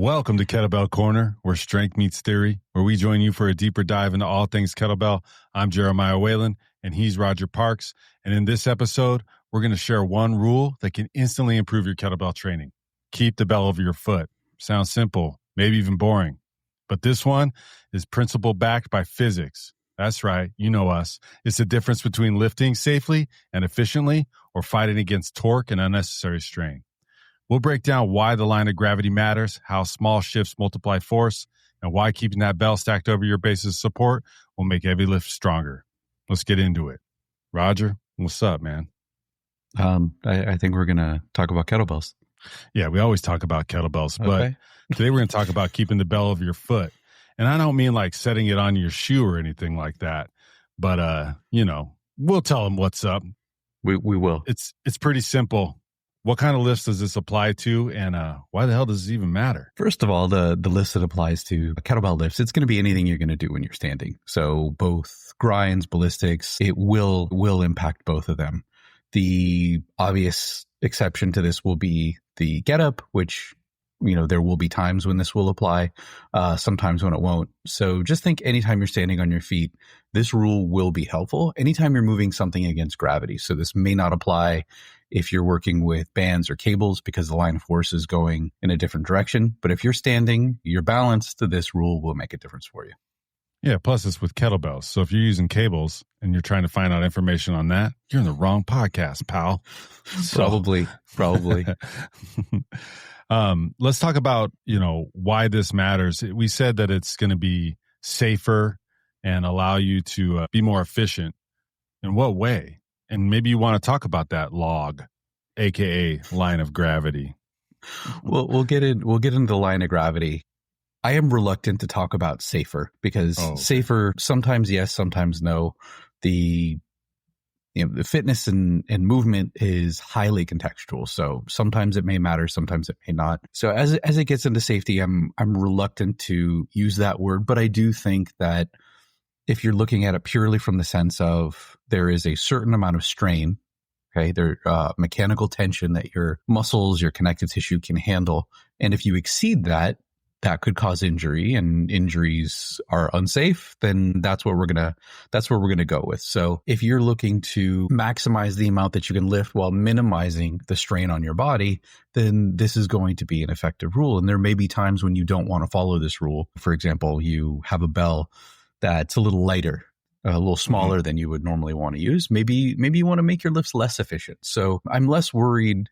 Welcome to Kettlebell Corner, where strength meets theory, where we join you for a deeper dive into all things kettlebell. I'm Jeremiah Waylon, and he's Roger Parks. And in this episode, we're going to share one rule that can instantly improve your kettlebell training. Keep the bell over your foot. Sounds simple, maybe even boring. But this one is principle backed by physics. That's right, you know us. It's the difference between lifting safely and efficiently or fighting against torque and unnecessary strain. We'll break down why the line of gravity matters, how small shifts multiply force, and why keeping that bell stacked over your base of support will make every lift stronger. Let's get into it. Roger, what's up, man? I think we're going to talk about kettlebells. Yeah, we always talk about kettlebells, but today we're going to talk about keeping the bell over your foot. And I don't mean like setting it on your shoe or anything like that, but, we'll tell them what's up. We will. It's pretty simple. What kind of lifts does this apply to, and why the hell does this even matter? First of all, the list that applies to kettlebell lifts, it's going to be anything you're going to do when you're standing. So both grinds, ballistics, it will impact both of them. The obvious exception to this will be the get up, which, there will be times when this will apply, sometimes when it won't. So just think anytime you're standing on your feet, this rule will be helpful. Anytime you're moving something against gravity. So this may not apply if you're working with bands or cables because the line of force is going in a different direction. But if you're standing, you're balanced, this rule will make a difference for you. Yeah, plus it's with kettlebells. So if you're using cables and you're trying to find out information on that, you're in the wrong podcast, pal. Probably. Let's talk about, why this matters. We said that it's going to be safer and allow you to be more efficient. In what way? And maybe you want to talk about that log, aka line of gravity. Well, we'll get into the line of gravity. I am reluctant to talk about safer because safer sometimes yes, sometimes no. The fitness and movement is highly contextual. So sometimes it may matter, sometimes it may not. So as it gets into safety, I'm reluctant to use that word, but I do think that if you're looking at it purely from the sense of there is a certain amount of strain, okay, there mechanical tension that your muscles, your connective tissue can handle, and if you exceed that could cause injury, and injuries are unsafe, then that's where we're gonna go with. So if you're looking to maximize the amount that you can lift while minimizing the strain on your body, then this is going to be an effective rule. And there may be times when you don't want to follow this rule. For example, you have a bell that's a little lighter, a little smaller than you would normally want to use. Maybe you want to make your lifts less efficient. So I'm less worried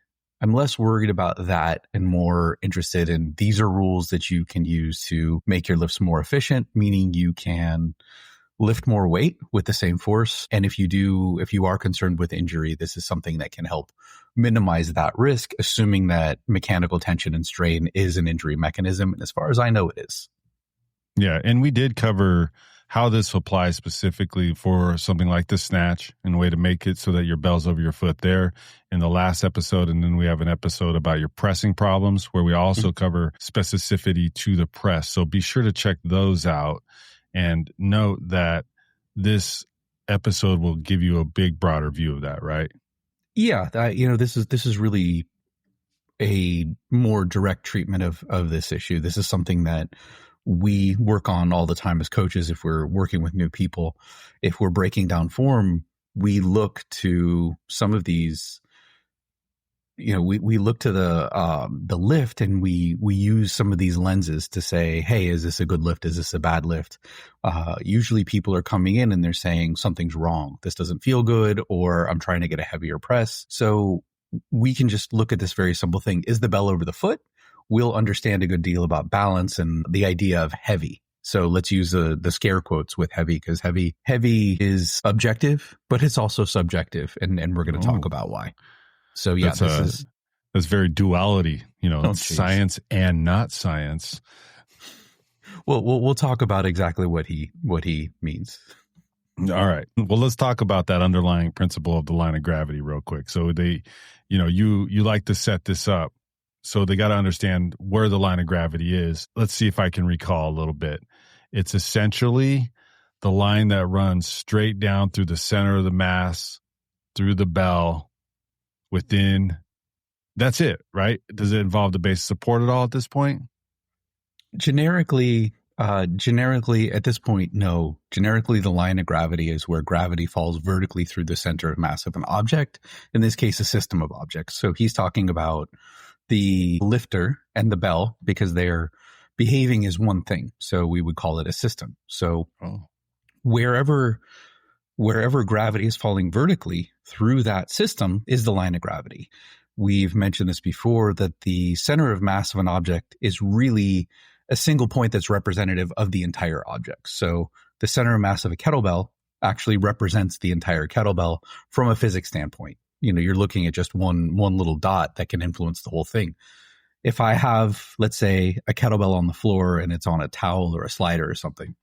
about that and more interested in these are rules that you can use to make your lifts more efficient, meaning you can lift more weight with the same force. And if you are concerned with injury, this is something that can help minimize that risk, assuming that mechanical tension and strain is an injury mechanism. And as far as I know, it is. Yeah. And we did cover how this applies specifically for something like the snatch and a way to make it so that your bell's over your foot there in the last episode. And then we have an episode about your pressing problems where we also cover specificity to the press. So be sure to check those out and note that this episode will give you a big, broader view of that, right? Yeah. This is really a more direct treatment of this issue. This is something that we work on all the time as coaches. If we're working with new people, if we're breaking down form, we look to some of these, we look to the lift, and we use some of these lenses to say, hey, is this a good lift? Is this a bad lift? Usually people are coming in and they're saying something's wrong. This doesn't feel good, or I'm trying to get a heavier press. So we can just look at this very simple thing. Is the bell over the foot? We'll understand a good deal about balance and the idea of heavy. So let's use the scare quotes with heavy, because heavy is objective, but it's also subjective. And we're going to talk about why. So yeah, that's very duality, science and not science. Well, we'll talk about exactly what he means. All right. Well, let's talk about that underlying principle of the line of gravity real quick. So you like to set this up. So they got to understand where the line of gravity is. Let's see if I can recall a little bit. It's essentially the line that runs straight down through the center of the mass, through the bell, within. That's it, right? Does it involve the base support at all at this point? Generically, at this point, no. Generically, the line of gravity is where gravity falls vertically through the center of mass of an object, in this case, a system of objects. So he's talking about the lifter and the bell because they're behaving as one thing. So we would call it a system. So wherever gravity is falling vertically through that system is the line of gravity. We've mentioned this before, that the center of mass of an object is really a single point that's representative of the entire object. So the center of mass of a kettlebell actually represents the entire kettlebell from a physics standpoint. You know, you're looking at just one little dot that can influence the whole thing. If I have, let's say, a kettlebell on the floor and it's on a towel or a slider or something,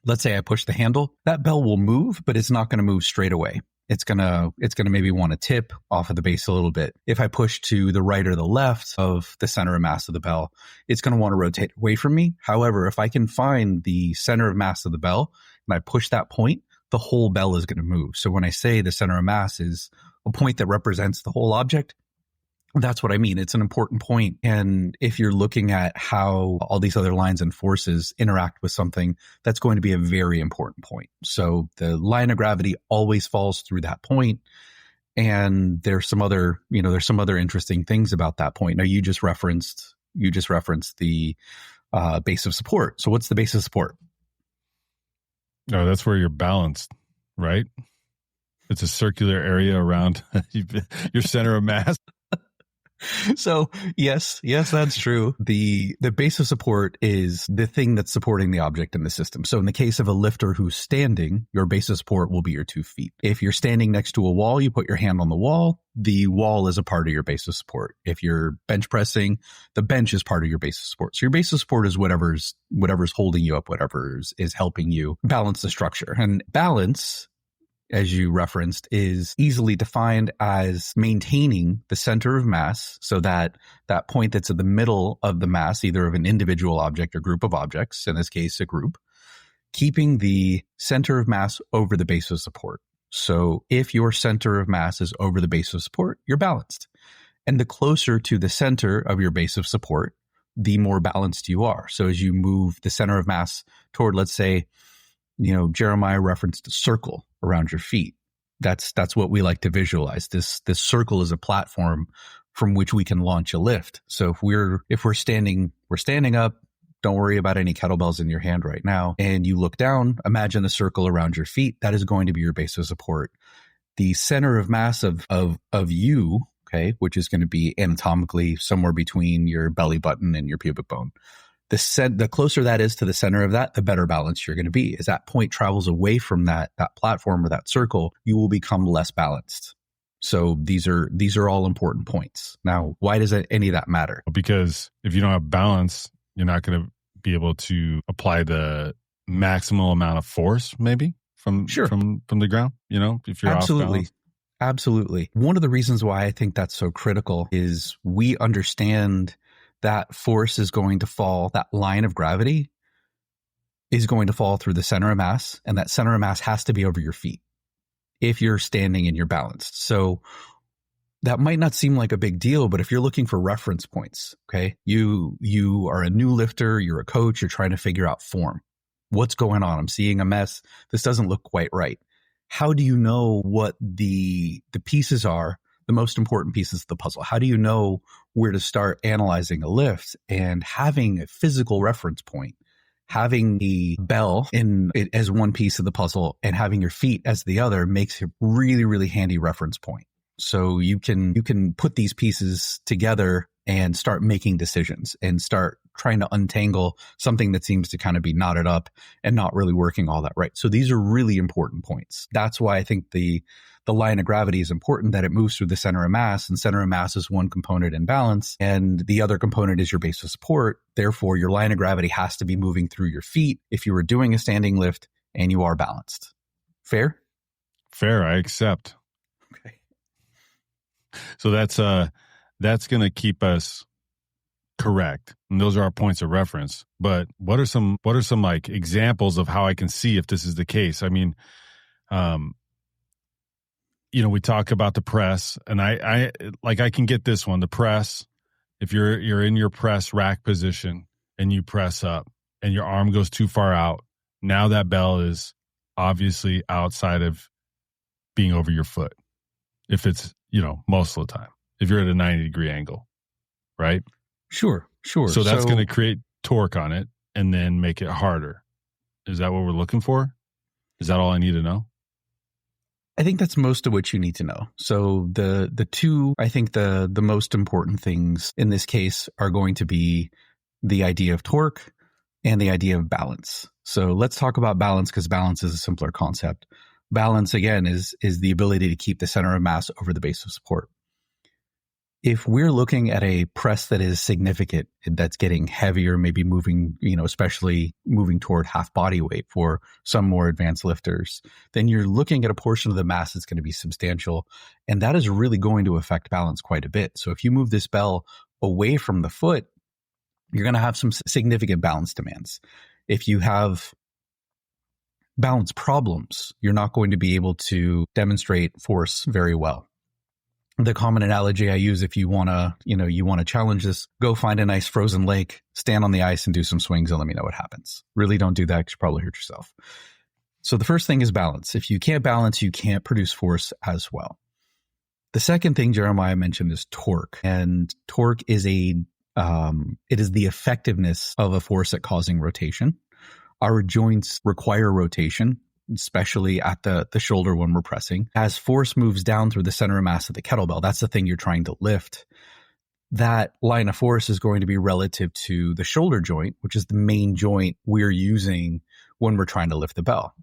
let's say I push the handle, that bell will move, but it's not going to move straight away. It's gonna maybe want to tip off of the base a little bit. If I push to the right or the left of the center of mass of the bell, it's going to want to rotate away from me. However, if I can find the center of mass of the bell and I push that point, the whole bell is going to move. So when I say the center of mass is a point that represents the whole object, that's what I mean. It's an important point. And if you're looking at how all these other lines and forces interact with something, that's going to be a very important point. So the line of gravity always falls through that point. And there's some other interesting things about that point. Now you just referenced the base of support. So what's the base of support? No, that's where you're balanced, right? It's a circular area around your center of mass. So yes, that's true. The base of support is the thing that's supporting the object in the system. So in the case of a lifter who's standing, your base of support will be your 2 feet. If you're standing next to a wall, you put your hand on the wall is a part of your base of support. If you're bench pressing, the bench is part of your base of support. So your base of support is whatever's holding you up, whatever is helping you balance the structure. And balance, as you referenced, is easily defined as maintaining the center of mass, so that point that's at the middle of the mass, either of an individual object or group of objects, in this case a group, keeping the center of mass over the base of support. So if your center of mass is over the base of support, you're balanced. And the closer to the center of your base of support, the more balanced you are. So as you move the center of mass toward, let's say, Jeremiah referenced a circle around your feet. That's what we like to visualize. This circle is a platform from which we can launch a lift. So if we're standing up. Don't worry about any kettlebells in your hand right now. And you look down, imagine the circle around your feet. That is going to be your base of support. The center of mass of you, okay, which is going to be anatomically somewhere between your belly button and your pubic bone. The closer that is to the center of that, the better balanced you're going to be. As that point travels away from that platform or that circle, you will become less balanced. So these are all important points. Now, why does any of that matter? Because if you don't have balance, you're not going to be able to apply the maximal amount of force, maybe from the ground. If you're off balance. Absolutely. One of the reasons why I think that's so critical is we understand that force is going to fall, that line of gravity is going to fall through the center of mass, and that center of mass has to be over your feet if you're standing and you're balanced. So that might not seem like a big deal, but if you're looking for reference points, okay, you are a new lifter, you're a coach, you're trying to figure out form. What's going on? I'm seeing a mess. This doesn't look quite right. How do you know what the pieces are, the most important pieces of the puzzle? How do you know where to start analyzing a lift? And having a physical reference point, having the bell in it as one piece of the puzzle and having your feet as the other makes a really, really handy reference point. So you can put these pieces together and start making decisions and start trying to untangle something that seems to kind of be knotted up and not really working all that right. So these are really important points. That's why I think the line of gravity is important, that it moves through the center of mass, and center of mass is one component in balance, and the other component is your base of support. Therefore, your line of gravity has to be moving through your feet if you were doing a standing lift and you are balanced. Fair? Fair, I accept. Okay. So that's going to keep us correct. And those are our points of reference. But what are some like examples of how I can see if this is the case? I mean, we talk about the press, and I can get this one, the press. If you're in your press rack position and you press up and your arm goes too far out, now that bell is obviously outside of being over your foot. If it's, most of the time, if you're at a 90-degree angle, right? Sure. So that's going to create torque on it and then make it harder. Is that what we're looking for? Is that all I need to know? I think that's most of what you need to know. So the two, I think the most important things in this case are going to be the idea of torque and the idea of balance. So let's talk about balance, because balance is a simpler concept. Balance, again, is the ability to keep the center of mass over the base of support. If we're looking at a press that is significant, that's getting heavier, maybe moving, especially moving toward half body weight for some more advanced lifters, then you're looking at a portion of the mass that's going to be substantial. And that is really going to affect balance quite a bit. So if you move this bell away from the foot, you're going to have some significant balance demands. If you have balance problems, you're not going to be able to demonstrate force very well. The common analogy I use, if you want to challenge this, go find a nice frozen lake, stand on the ice and do some swings and let me know what happens. Really don't do that because you'll probably hurt yourself. So the first thing is balance. If you can't balance, you can't produce force as well. The second thing Jeremiah mentioned is torque. And torque is it is the effectiveness of a force at causing rotation. Our joints require rotation, especially at the shoulder when we're pressing. As force moves down through the center of mass of the kettlebell, that's the thing you're trying to lift. That line of force is going to be relative to the shoulder joint, which is the main joint we're using when we're trying to lift the bell.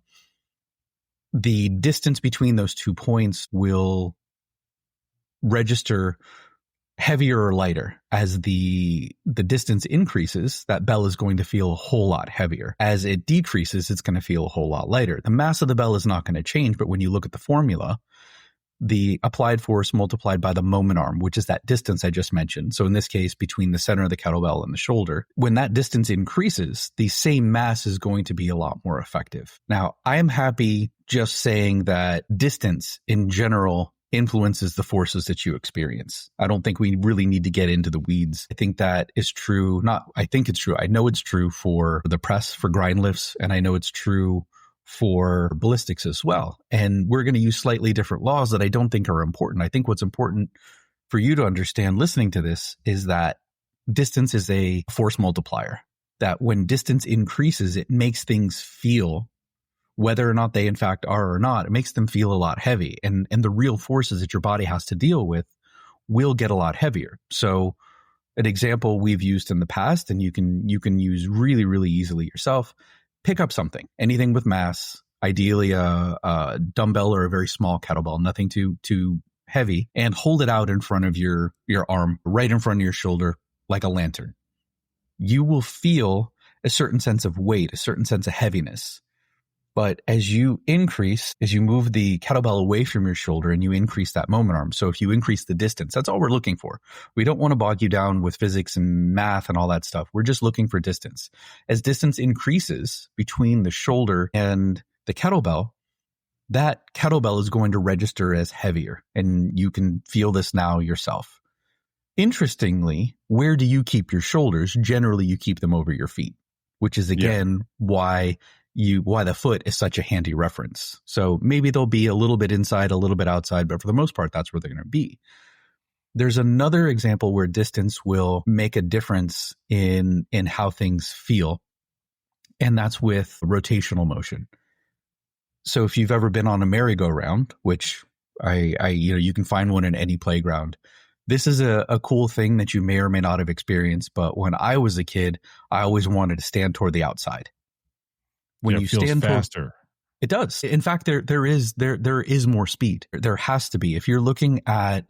The distance between those 2 points will register heavier or lighter. As the distance increases, that bell is going to feel a whole lot heavier. As it decreases, it's going to feel a whole lot lighter. The mass of the bell is not going to change, but when you look at the formula, the applied force multiplied by the moment arm, which is that distance I just mentioned. So in this case, between the center of the kettlebell and the shoulder, when that distance increases, the same mass is going to be a lot more effective. Now, I am happy just saying that distance in general influences the forces that you experience. I don't think we really need to get into the weeds. I think that is true. I think it's true. I know it's true for the press, for grind lifts, and I know it's true for ballistics as well. And we're going to use slightly different laws that I don't think are important. I think what's important for you to understand listening to this is that distance is a force multiplier, that when distance increases, it makes things feel, whether or not they in fact are or not, it makes them feel a lot heavy. And the real forces that your body has to deal with will get a lot heavier. So an example we've used in the past, and you can use really, really easily yourself, pick up something, anything with mass, ideally a dumbbell or a very small kettlebell, nothing too heavy, and hold it out in front of your arm, right in front of your shoulder, like a lantern. You will feel a certain sense of weight, a certain sense of heaviness. But as you move the kettlebell away from your shoulder and you increase that moment arm. So if you increase the distance, that's all we're looking for. We don't want to bog you down with physics and math and all that stuff. We're just looking for distance. As distance increases between the shoulder and the kettlebell, that kettlebell is going to register as heavier. And you can feel this now yourself. Interestingly, where do you keep your shoulders? Generally, you keep them over your feet, which is again why the foot is such a handy reference. So maybe they'll be a little bit inside, a little bit outside, but for the most part, that's where they're going to be. There's another example where distance will make a difference in how things feel, and that's with rotational motion. So if you've ever been on a merry-go-round, which you can find one in any playground, this is a cool thing that you may or may not have experienced. But when I was a kid, I always wanted to stand toward the outside. When you stand faster, it does. In fact, there is more speed. There has to be. If you're looking at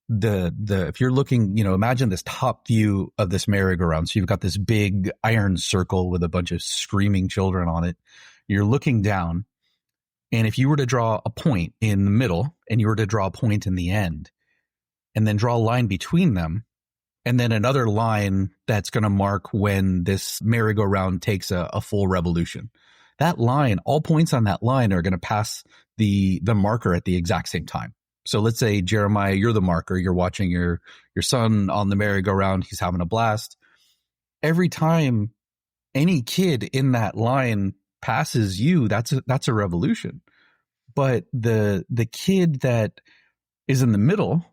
imagine this top view of this merry-go-round. So you've got this big iron circle with a bunch of screaming children on it. You're looking down, and if you were to draw a point in the middle and you were to draw a point in the end, and then draw a line between them, and then another line that's going to mark when this merry-go-round takes a full revolution. That line, all points on that line are going to pass the marker at the exact same time. So let's say, Jeremiah, you're the marker. You're watching your son on the merry-go-round. He's having a blast. every time any kid in that line passes you, that's a revolution. But the kid that is in the middle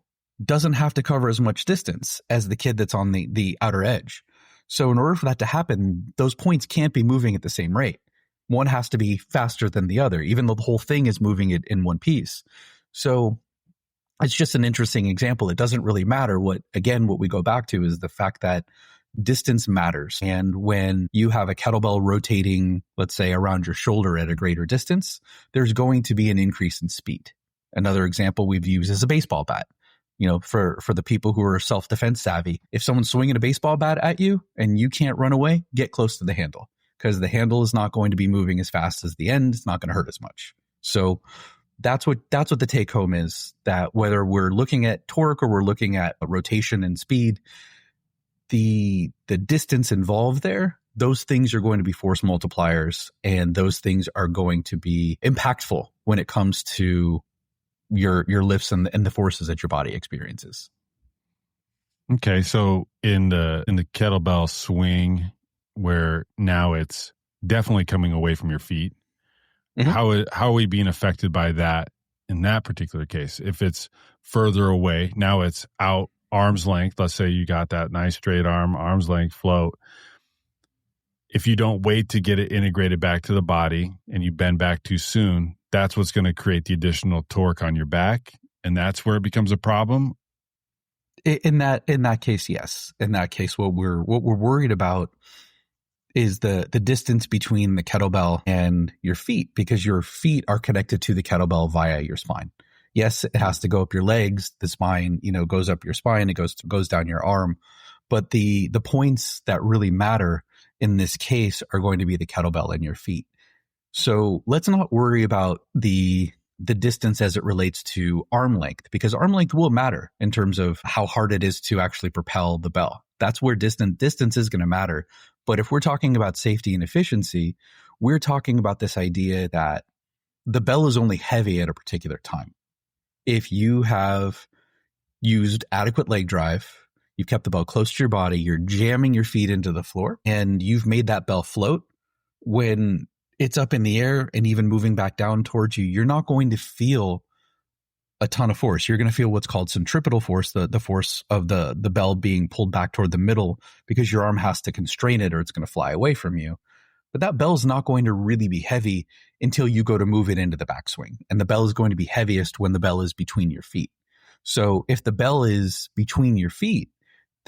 doesn't have to cover as much distance as the kid that's on the outer edge. So in order for that to happen, those points can't be moving at the same rate. One has to be faster than the other, even though the whole thing is moving it in one piece. So it's just an interesting example. It doesn't really matter. What we go back to is the fact that distance matters. And when you have a kettlebell rotating, let's say, around your shoulder at a greater distance, there's going to be an increase in speed. Another example we've used is a baseball bat. For the people who are self-defense savvy, if someone's swinging a baseball bat at you and you can't run away, get close to the handle, because the handle is not going to be moving as fast as the end. It's not going to hurt as much. So that's what the take home is, that whether we're looking at torque or we're looking at rotation and speed, the distance involved there, those things are going to be force multipliers, and those things are going to be impactful when it comes to your lifts and the forces that your body experiences. Okay, so in the kettlebell swing, where now it's definitely coming away from your feet, how are we being affected by that in that particular case? If it's further away, now it's out arm's length. Let's say you got that nice straight arm's length float. If you don't wait to get it integrated back to the body and you bend back too soon, that's what's going to create the additional torque on your back, and that's where it becomes a problem. In that case, yes. In that case, what we're worried about is the distance between the kettlebell and your feet, because your feet are connected to the kettlebell via your spine. Yes, it has to go up your legs. The spine, goes up your spine. It goes down your arm. But the points that really matter in this case are going to be the kettlebell and your feet. So let's not worry about the distance as it relates to arm length, because arm length will matter in terms of how hard it is to actually propel the bell. That's where distance is going to matter. But if we're talking about safety and efficiency, we're talking about this idea that the bell is only heavy at a particular time. If you have used adequate leg drive, you've kept the bell close to your body, you're jamming your feet into the floor, and you've made that bell float, when it's up in the air and even moving back down towards you, you're not going to feel a ton of force. You're going to feel what's called centripetal force, the force of the bell being pulled back toward the middle, because your arm has to constrain it or it's going to fly away from you. But that bell's not going to really be heavy until you go to move it into the backswing. And the bell is going to be heaviest when the bell is between your feet. So if the bell is between your feet,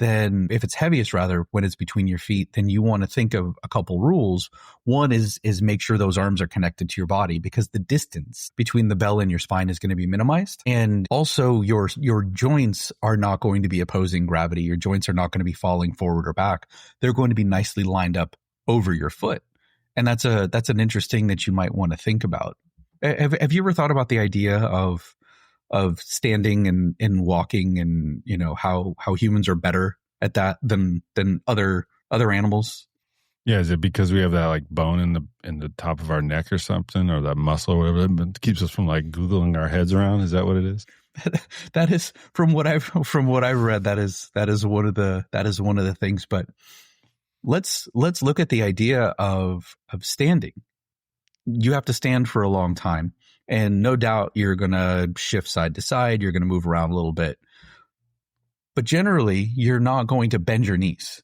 then if it's heaviest rather when it's between your feet, then you want to think of a couple rules. One is make sure those arms are connected to your body, because the distance between the bell and your spine is going to be minimized. And also your joints are not going to be opposing gravity. Your joints are not going to be falling forward or back. They're going to be nicely lined up over your foot. And that's an interesting that you might want to think about. Have you ever thought about the idea of standing and walking, and how humans are better at that than other animals? Yeah, is it because we have that like bone in the top of our neck or something, or that muscle or whatever that keeps us from like googling our heads around? Is that what it is? That is from what I've read. That is one of the things. But let's look at the idea of standing. You have to stand for a long time. And no doubt you're going to shift side to side. You're going to move around a little bit. But generally, you're not going to bend your knees.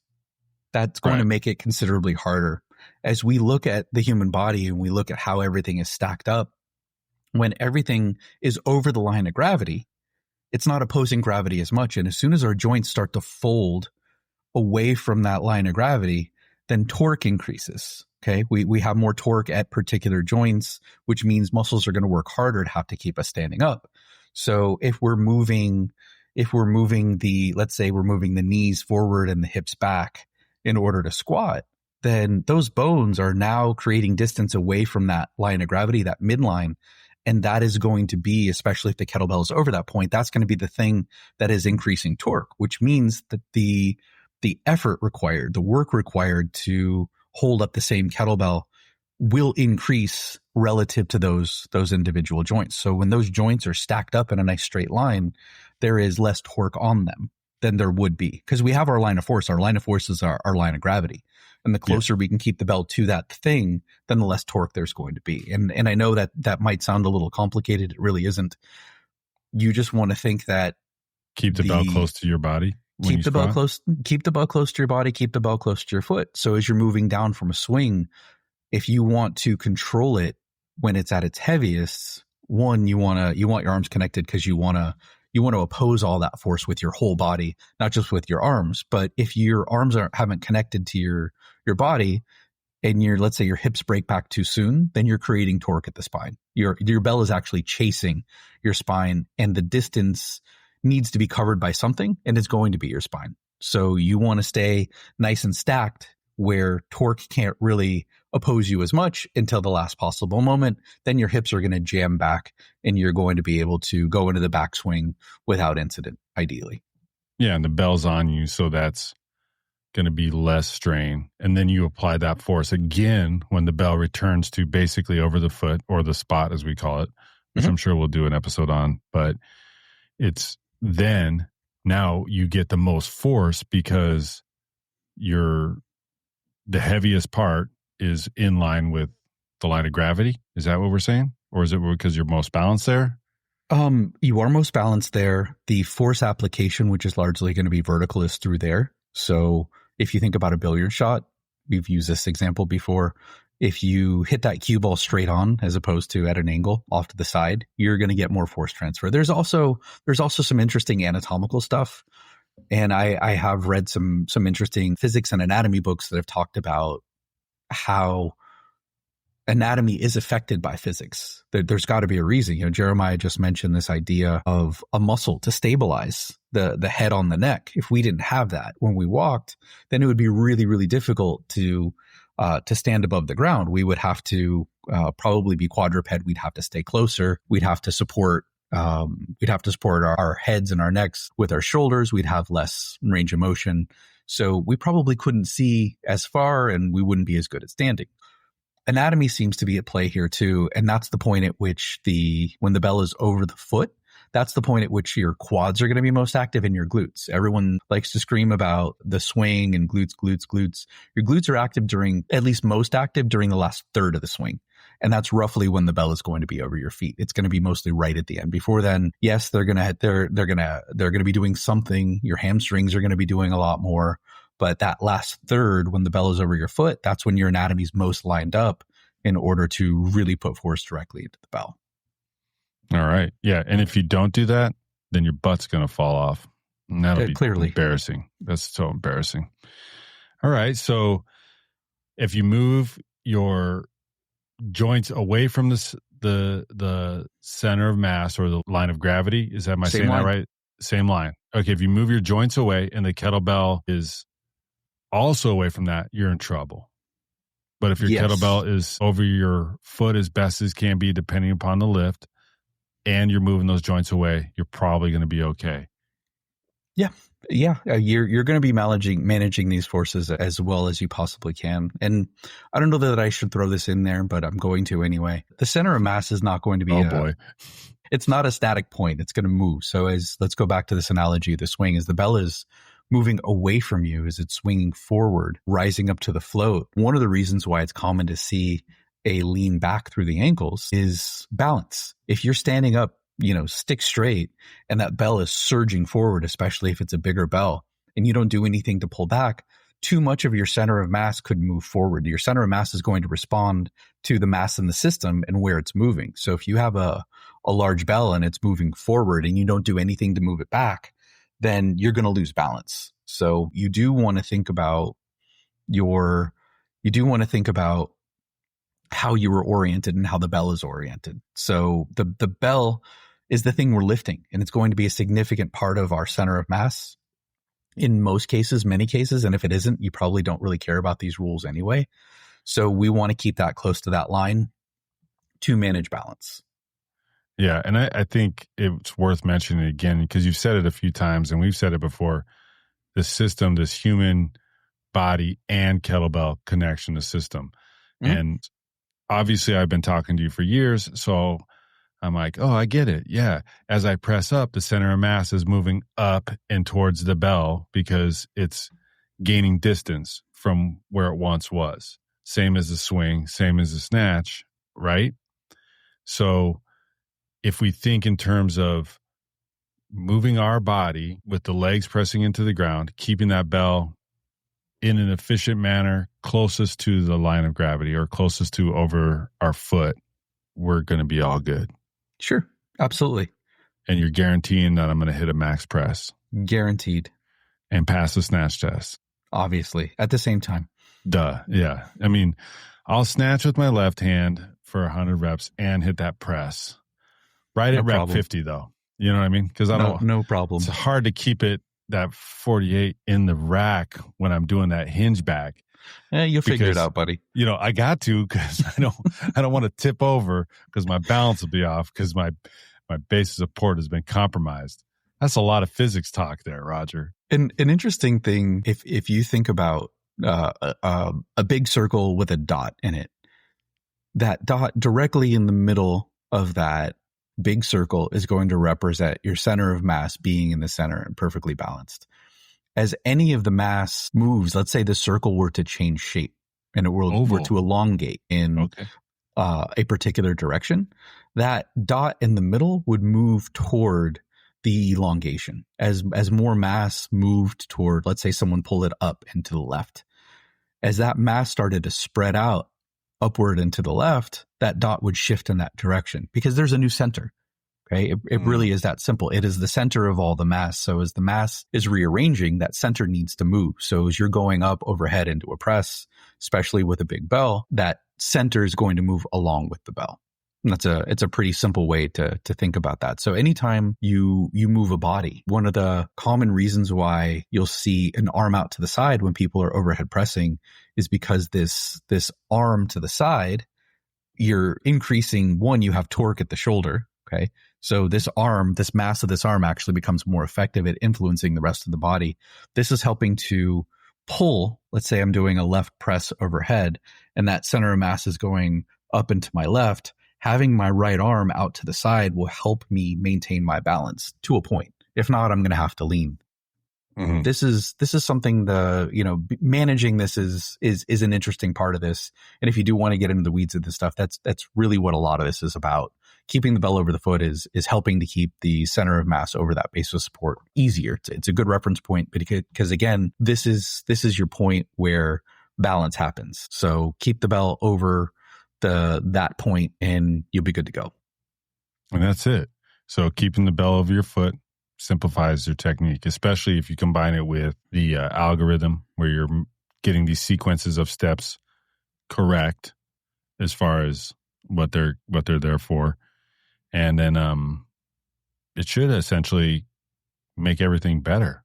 That's going to make it considerably harder. As we look at the human body and we look at how everything is stacked up, when everything is over the line of gravity, it's not opposing gravity as much. And as soon as our joints start to fold away from that line of gravity, then torque increases. Okay, we have more torque at particular joints, which means muscles are going to work harder to have to keep us standing up. So if we're moving let's say we're moving the knees forward and the hips back in order to squat, then those bones are now creating distance away from that line of gravity, that midline. And that is going to be, especially if the kettlebell is over that point, that's going to be the thing that is increasing torque, which means that the effort required, the work required to hold up the same kettlebell will increase relative to those individual joints. So when those joints are stacked up in a nice straight line, there is less torque on them. than there would be, because we have our line of force. Our line of force is our line of gravity. And the closer we can keep the bell to that thing, then the less torque there's going to be. And I know that might sound a little complicated. It really isn't. You just want to think that keep the bell close to your body. Keep the bell close to your body, keep the bell close to your foot. So as you're moving down from a swing, if you want to control it when it's at its heaviest, one, you want your arms connected because you want to oppose all that force with your whole body, not just with your arms. But if your arms haven't connected to your body, and let's say your hips break back too soon, then you're creating torque at the spine. Your bell is actually chasing your spine, and the distance needs to be covered by something, and it's going to be your spine. So you want to stay nice and stacked where torque can't really oppose you as much until the last possible moment. Then your hips are going to jam back, and you're going to be able to go into the backswing without incident, ideally. Yeah, and the bell's on you, so that's going to be less strain. And then you apply that force again when the bell returns to basically over the foot, or the spot as we call it, which I'm sure we'll do an episode on. But it's then now you get the most force because the heaviest part is in line with the line of gravity. Is that what we're saying? Or is it because you're most balanced there? You are most balanced there. The force application, which is largely going to be vertical, is through there. So if you think about a billiard shot, we've used this example before. If you hit that cue ball straight on as opposed to at an angle off to the side, you're going to get more force transfer. There's also some interesting anatomical stuff. And I have read some interesting physics and anatomy books that have talked about how anatomy is affected by physics. There's got to be a reason. Jeremiah just mentioned this idea of a muscle to stabilize the head on the neck. If we didn't have that when we walked, then it would be really, really difficult to stand above the ground. We would have to probably be quadruped. We'd have to stay closer. We'd have to support our heads and our necks with our shoulders. We'd have less range of motion. So we probably couldn't see as far, and we wouldn't be as good at standing. Anatomy seems to be at play here too. And that's the point at which when the bell is over the foot, that's the point at which your quads are going to be most active, and your glutes. Everyone likes to scream about the swing and glutes. Your glutes are active most active during the last third of the swing. And that's roughly when the bell is going to be over your feet. It's going to be mostly right at the end. Before then, yes, they're going to be doing something. Your hamstrings are going to be doing a lot more. But that last third, when the bell is over your foot, that's when your anatomy is most lined up in order to really put force directly into the bell. All right. Yeah. And if you don't do that, then your butt's going to fall off. And that'll be clearly embarrassing. That's so embarrassing. All right. So if you move your joints away from the center of mass or the line of gravity, am I saying that right? Same line. Okay. If you move your joints away and the kettlebell is also away from that, you're in trouble. But if your kettlebell is over your foot as best as can be, depending upon the lift, and you're moving those joints away, you're probably going to be okay. Yeah. You're going to be managing these forces as well as you possibly can. And I don't know that I should throw this in there, but I'm going to anyway. The center of mass is not going to be it's not a static point. It's going to move. So let's go back to this analogy of the swing. As the bell is moving away from you, as it's swinging forward, rising up to the float, one of the reasons why it's common to see a lean back through the ankles is balance. If you're standing up, stick straight, and that bell is surging forward, especially if it's a bigger bell, and you don't do anything to pull back, too much of your center of mass could move forward. Your center of mass is going to respond to the mass in the system and where it's moving. So if you have a large bell and it's moving forward and you don't do anything to move it back, then you're going to lose balance. So you do want to think about how you were oriented and how the bell is oriented. So the bell is the thing we're lifting, and it's going to be a significant part of our center of mass in most cases, many cases. And if it isn't, you probably don't really care about these rules anyway. So we want to keep that close to that line to manage balance. Yeah. And I think it's worth mentioning again, because you've said it a few times and we've said it before, the system, this human body and kettlebell connection, the system. Mm-hmm. And obviously I've been talking to you for years, so I'm like, oh, I get it. Yeah. As I press up, the center of mass is moving up and towards the bell because it's gaining distance from where it once was. Same as the swing, same as the snatch, right? So if we think in terms of moving our body with the legs pressing into the ground, keeping that bell in an efficient manner, closest to the line of gravity or closest to over our foot, we're going to be all good. Sure. Absolutely. And you're guaranteeing that I'm going to hit a max press. Guaranteed. And pass the snatch test. Obviously. At the same time. Duh. Yeah. I mean, I'll snatch with my left hand for 100 reps and hit that press. Right at rep 50, though. You know what I mean? Because no problem. It's hard to keep it that 48 in the rack when I'm doing that hinge back. Yeah, you'll figure it out, buddy. You know, I got to, because I don't want to tip over because my balance will be off because my base of support has been compromised. That's a lot of physics talk there, Roger. And an interesting thing, if you think about a big circle with a dot in it, that dot directly in the middle of that big circle is going to represent your center of mass being in the center and perfectly balanced. As any of the mass moves, let's say the circle were to change shape and it were to elongate in a particular direction, that dot in the middle would move toward the elongation. As more mass moved toward, let's say someone pulled it up and to the left, as that mass started to spread out upward and to the left, that dot would shift in that direction because there's a new center. Okay. It really is that simple. It is the center of all the mass. So as the mass is rearranging, that center needs to move. So as you're going up overhead into a press, especially with a big bell, that center is going to move along with the bell. And it's a pretty simple way to think about that. So anytime you move a body, one of the common reasons why you'll see an arm out to the side when people are overhead pressing is because this arm to the side, you're increasing, one, you have torque at the shoulder. Okay. So this mass of this arm actually becomes more effective at influencing the rest of the body. This is helping to pull, let's say I'm doing a left press overhead and that center of mass is going up into my left. Having my right arm out to the side will help me maintain my balance to a point. If not, I'm going to have to lean. Mm-hmm. This is something managing this is an interesting part of this. And if you do want to get into the weeds of this stuff, that's really what a lot of this is about. Keeping the bell over the foot is helping to keep the center of mass over that base of support easier. It's a good reference point because again, this is your point where balance happens. So keep the bell over that point and you'll be good to go. And that's it. So keeping the bell over your foot simplifies your technique, especially if you combine it with the algorithm where you're getting these sequences of steps correct as far as what they're there for. And then it should essentially make everything better.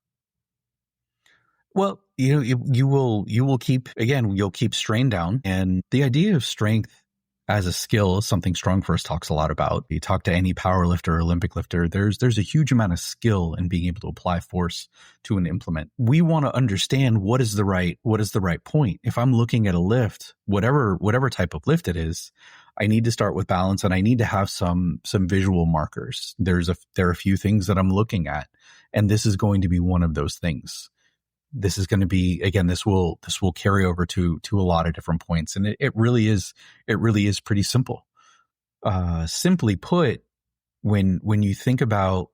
Well, you will keep, again, you'll keep strain down. And the idea of strength as a skill is something Strong First talks a lot about. You talk to any power lifter or Olympic lifter, there's a huge amount of skill in being able to apply force to an implement. We want to understand what is the right point. If I'm looking at a lift, whatever type of lift it is, I need to start with balance and I need to have some visual markers. There are a few things that I'm looking at, and this is going to be one of those things. This is going to be, again, this will carry over to a lot of different points. And it really is pretty simple. Simply put, when you think about,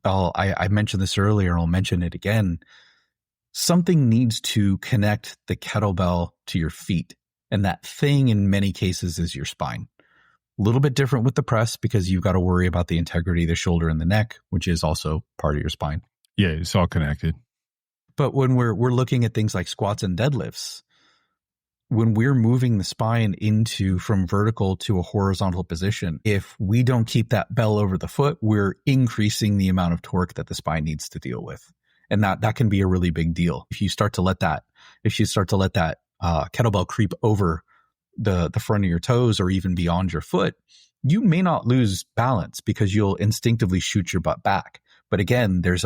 I mentioned this earlier, I'll mention it again. Something needs to connect the kettlebell to your feet. And that thing in many cases is your spine. A little bit different with the press because you've got to worry about the integrity of the shoulder and the neck, which is also part of your spine. Yeah, it's all connected. But when we're looking at things like squats and deadlifts, when we're moving the spine from vertical to a horizontal position, if we don't keep that bell over the foot, we're increasing the amount of torque that the spine needs to deal with. And that can be a really big deal. If you start to let that kettlebell creep over the front of your toes or even beyond your foot, you may not lose balance because you'll instinctively shoot your butt back. But again, the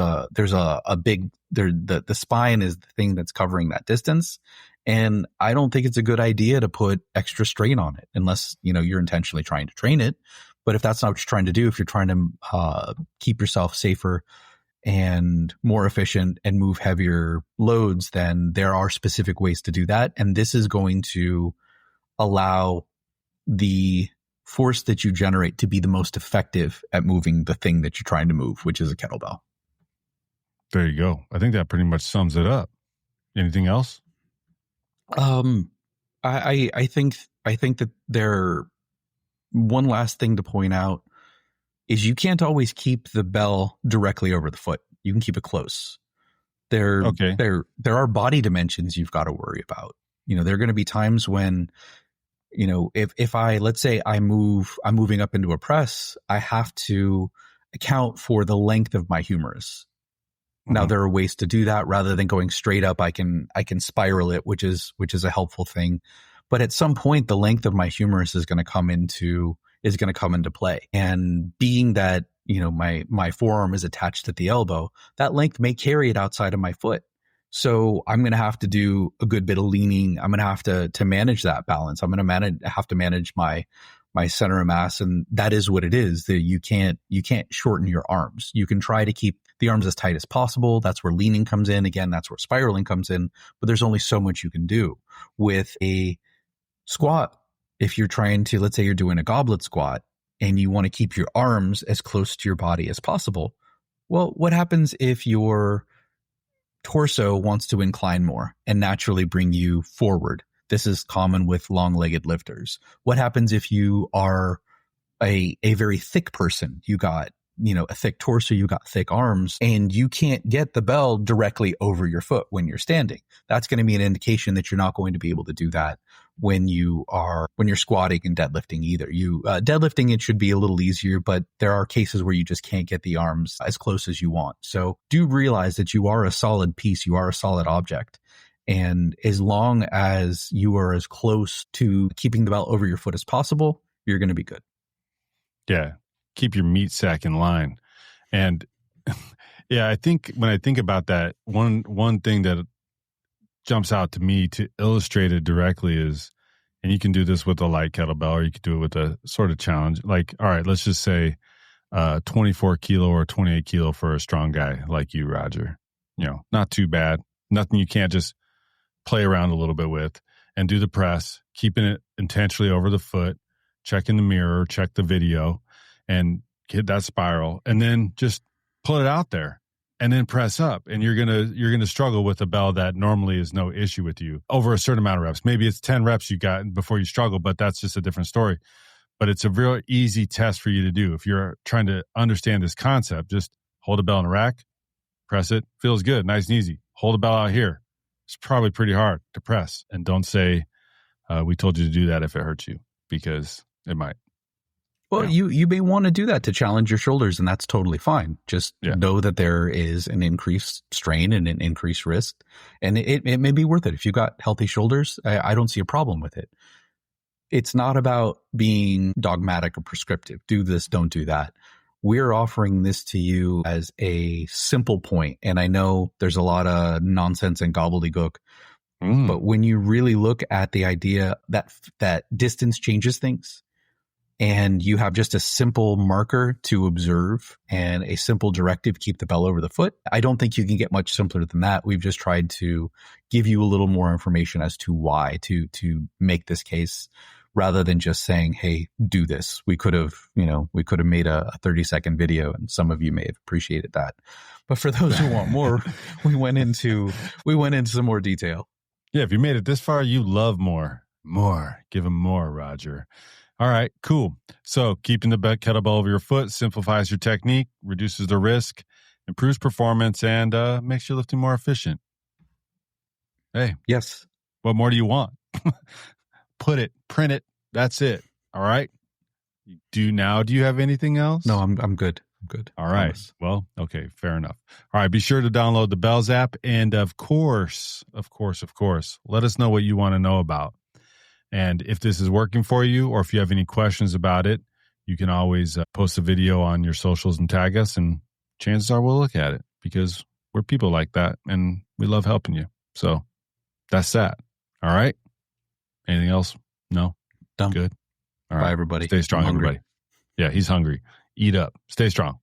spine is the thing that's covering that distance. And I don't think it's a good idea to put extra strain on it unless, you're intentionally trying to train it. But if that's not what you're trying to do, if you're trying to keep yourself safer and more efficient and move heavier loads, then there are specific ways to do that. And this is going to allow the force that you generate to be the most effective at moving the thing that you're trying to move, which is a kettlebell. There you go. I think that pretty much sums it up. Anything else? I think that one last thing to point out is you can't always keep the bell directly over the foot. You can keep it close. There are body dimensions you've got to worry about. There are going to be times when, if let's say I'm moving up into a press, I have to account for the length of my humerus. Mm-hmm. Now there are ways to do that rather than going straight up. I can spiral it, which is a helpful thing. But at some point, the length of my humerus is going to come into play. And being that, my forearm is attached at the elbow, that length may carry it outside of my foot. So I'm going to have to do a good bit of leaning. I'm going to have to manage that balance. I'm going to have to manage my center of mass. And that is what it is. That you can't shorten your arms. You can try to keep the arms as tight as possible. That's where leaning comes in. Again, that's where spiraling comes in. But there's only so much you can do with a squat. If you're trying to, let's say you're doing a goblet squat and you want to keep your arms as close to your body as possible. Well, what happens if your torso wants to incline more and naturally bring you forward? This is common with long-legged lifters. What happens if you are a very thick person? You got, a thick torso, you got thick arms, and you can't get the bell directly over your foot when you're standing. That's going to be an indication that you're not going to be able to do that when you're squatting and deadlifting either. Deadlifting, it should be a little easier, but there are cases where you just can't get the arms as close as you want. So do realize that you are a solid piece. You are a solid object. And as long as you are as close to keeping the bell over your foot as possible, you're going to be good. Yeah. Keep your meat sack in line. And yeah, I think when I think about that, one thing that jumps out to me to illustrate it directly is, and you can do this with a light kettlebell or you could do it with a sort of challenge. Like, all right, let's just say 24 kilo or 28 kilo for a strong guy like you, Roger. Not too bad. Nothing you can't just play around a little bit with and do the press, keeping it intentionally over the foot, check in the mirror, check the video, and hit that spiral, and then just pull it out there and then press up. And you're gonna struggle with a bell that normally is no issue with you over a certain amount of reps. Maybe it's 10 reps you got before you struggle, but that's just a different story. But it's a real easy test for you to do. If you're trying to understand this concept, just hold a bell in a rack, press it, feels good, nice and easy. Hold a bell out here. It's probably pretty hard to press. And don't say, we told you to do that if it hurts you, because it might. Well, you may want to do that to challenge your shoulders, and that's totally fine. Just know that there is an increased strain and an increased risk, and it may be worth it. If you've got healthy shoulders, I don't see a problem with it. It's not about being dogmatic or prescriptive. Do this, don't do that. We're offering this to you as a simple point, and I know there's a lot of nonsense and gobbledygook, but when you really look at the idea that distance changes things, and you have just a simple marker to observe and a simple directive, keep the bell over the foot, I don't think you can get much simpler than that. We've just tried to give you a little more information as to why to make this case, rather than just saying, hey, do this. We could have made a 30-second video, and some of you may have appreciated that. But for those who want more, we went into some more detail. Yeah, if you made it this far, you love more. Give them more, Roger. All right, cool. So keeping the kettlebell over your foot simplifies your technique, reduces the risk, improves performance, and makes your lifting more efficient. Hey. Yes. What more do you want? Print it. That's it. All right. Do you have anything else? No, I'm good. I'm good. All right. Promise. Well, okay. Fair enough. All right. Be sure to download the Bells app. And of course, let us know what you want to know about. And if this is working for you, or if you have any questions about it, you can always post a video on your socials and tag us, and chances are we'll look at it, because we're people like that and we love helping you. So that's that. All right. Anything else? No? Done. Good. All right. Bye, everybody. Stay strong, everybody. Yeah, he's hungry. Eat up. Stay strong.